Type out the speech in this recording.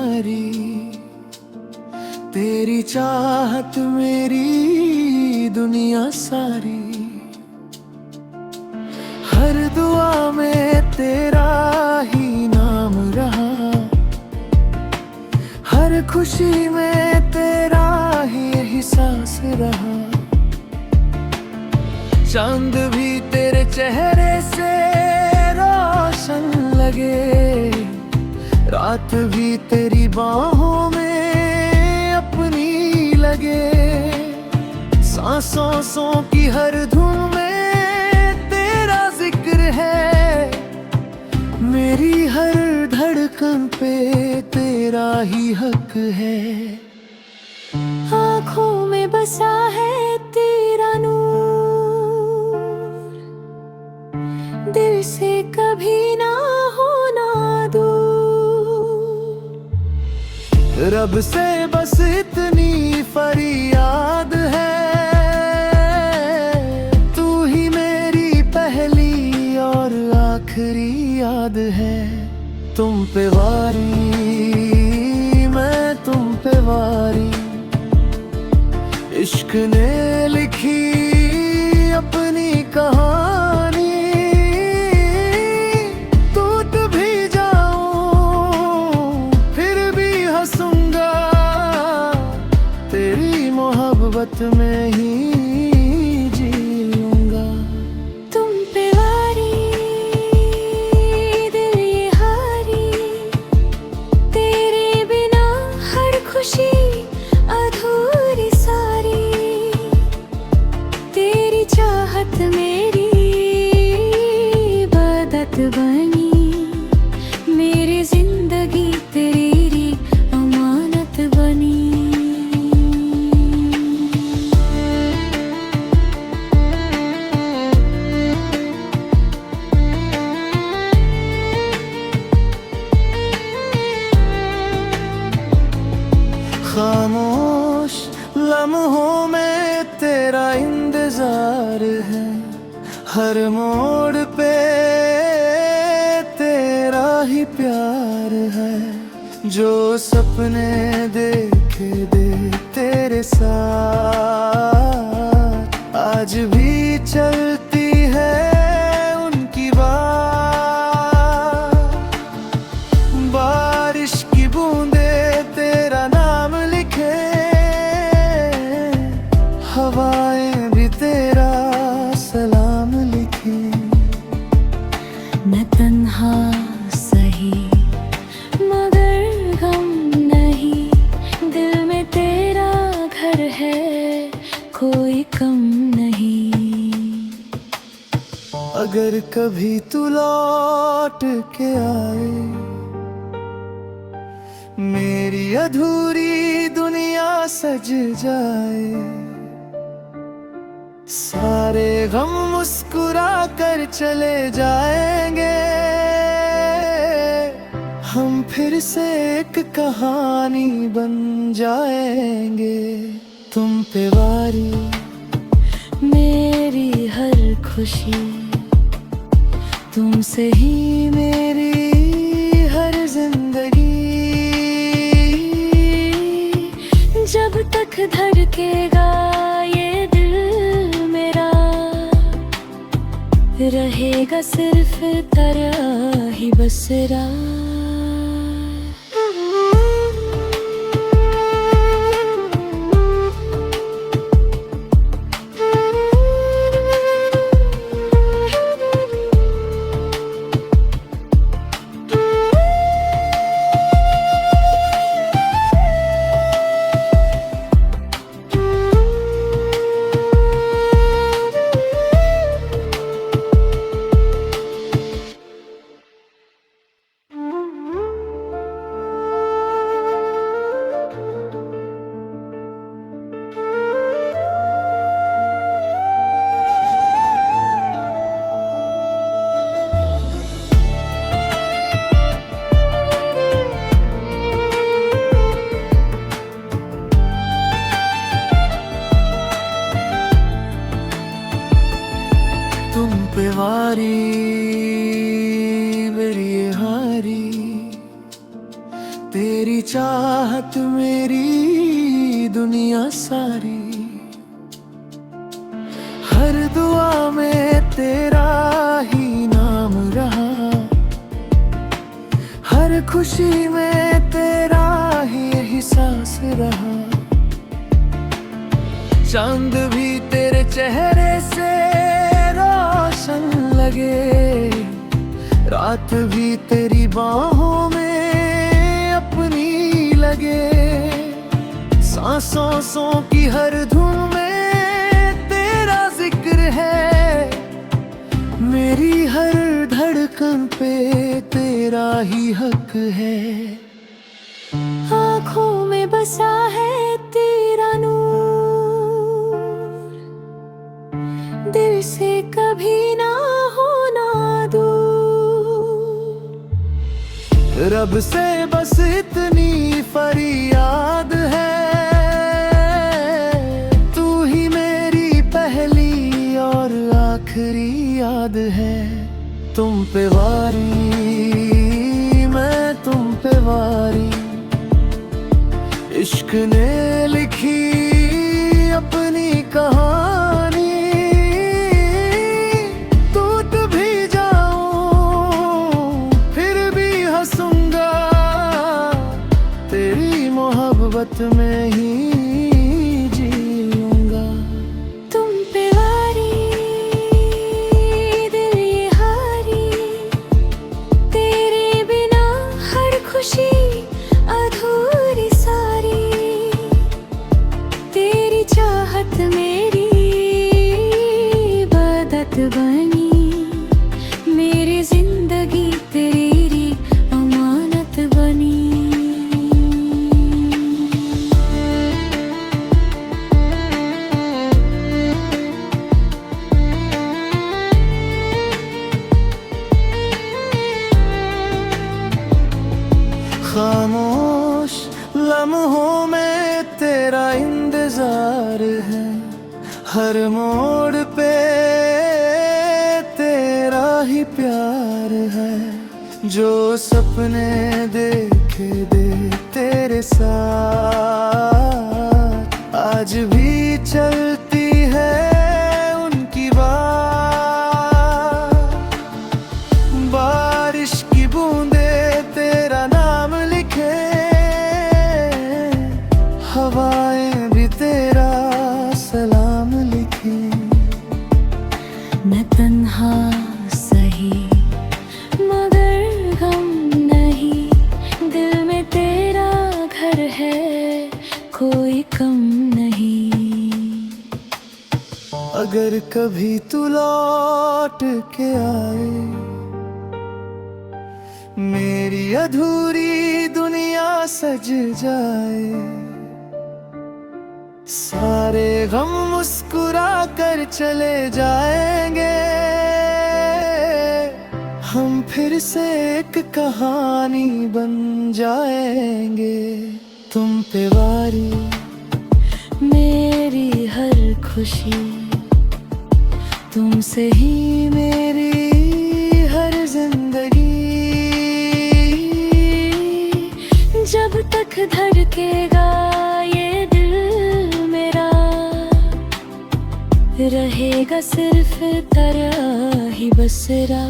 प्यारी, तेरी चाहत मेरी दुनिया सारी। हर दुआ में तेरा ही नाम रहा, हर खुशी में तेरा ही एहसास रहा। चांद भी तेरे चेहरे से रोशन लगे, रात भी तेरी बाहों में अपनी लगे। सांसों की हर धुन में तेरा जिक्र है, मेरी हर धड़कन पे तेरा ही हक है। आँखों में बसा है तेरा नूर, दिल से कभी ना होना दूर। रब से बस इतनी फरियाद है, तू ही मेरी पहली और आखिरी याद है। तुम पे वारी, मैं तुम पे वारी, इश्क ने लिखी अपनी कहानी। टूट भी जाऊं फिर भी हंसूंगा, तेरी मोहब्बत में ही जी लूंगा। तुम पे वारी, दिल ये हारी, तेरे बिना हर खुशी अधूरी सारी। तेरी चाहत मेरी इबादत बनी, मेरी जिंदगी तेरी अमानत बनी। खामोश लम्हों में तेरा इंतजार है, हर मोड़ पे तेरा ही प्यार है। जो सपने देखे दे तेरे साथ, आज भी चलती है उनकी बात। बारिश की बूंदे तेरा नाम लिखे, हवाएं भी तेरा सलाम लिखे। मैं तन्हा सही मगर गम नहीं, दिल में तेरा घर है कोई कम नहीं। अगर कभी तू लौट के आए, मेरी अधूरी दुनिया सज जाए। सारे गम मुस्कुरा कर चले जाएंगे, हम फिर से एक कहानी बन जाएंगे। तुम पे वारी, मेरी हर खुशी, तुमसे ही मेरी हर जिंदगी। जब तक धड़केगा ये दिल मेरा, रहेगा सिर्फ तेरा ही बसेरा। तेरी चाहत मेरी दुनिया सारी, हर दुआ में तेरा ही नाम रहा, हर खुशी में तेरा ही एहसास रहा। चांद भी तेरे चेहरे से रोशन लगे, रात भी तेरी बाहों में अपनी लगे। सांसों की हर धुन में तेरा जिक्र है, मेरी हर धड़कन पे तेरा ही हक है। आँखों में बसा है तेरा नूर, दिल से कभी ना होना दूर। रब से बस इतनी फरियाद है, तू ही मेरी पहली और आखिरी याद है। तुम पे वारी, मैं तुम पे वारी, इश्क ने लिखी अपनी कहानी। टूट भी जाऊं फिर भी हंसूंगा, तेरी मोहब्बत में ही जीऊंगा। तुम पे वारी, दिल ये हारी, तेरे बिना हर खुशी अधूरी सारी। तेरी चाहत मेरी इबादत बनी, मेरी जिंदगी तेरी अमानत बनी। खामोश लम्हों में तेरा इंतजार है, हर मोड़ पे तेरा ही प्यार है। जो सपने देखे दे तेरे साथ, आज भी चलती है उनकी बात। बारिश की बूंदे तेरा नाम लिखे, हवाएं भी तेरा सलाम लिखे। मैं तन्हा सही मगर गम नहीं, दिल में तेरा घर है कोई कम नहीं। अगर कभी तू लौट के आए, मेरी अधूरी दुनिया सज जाए। सारे गम मुस्कुरा कर चले जाएंगे, हम फिर से एक कहानी बन जाएंगे। तुम पे वारी, मेरी हर खुशी, तुमसे ही मेरी हर जिंदगी। जब तक धड़केगा ये दिल मेरा, रहेगा सिर्फ तेरा ही बसेरा।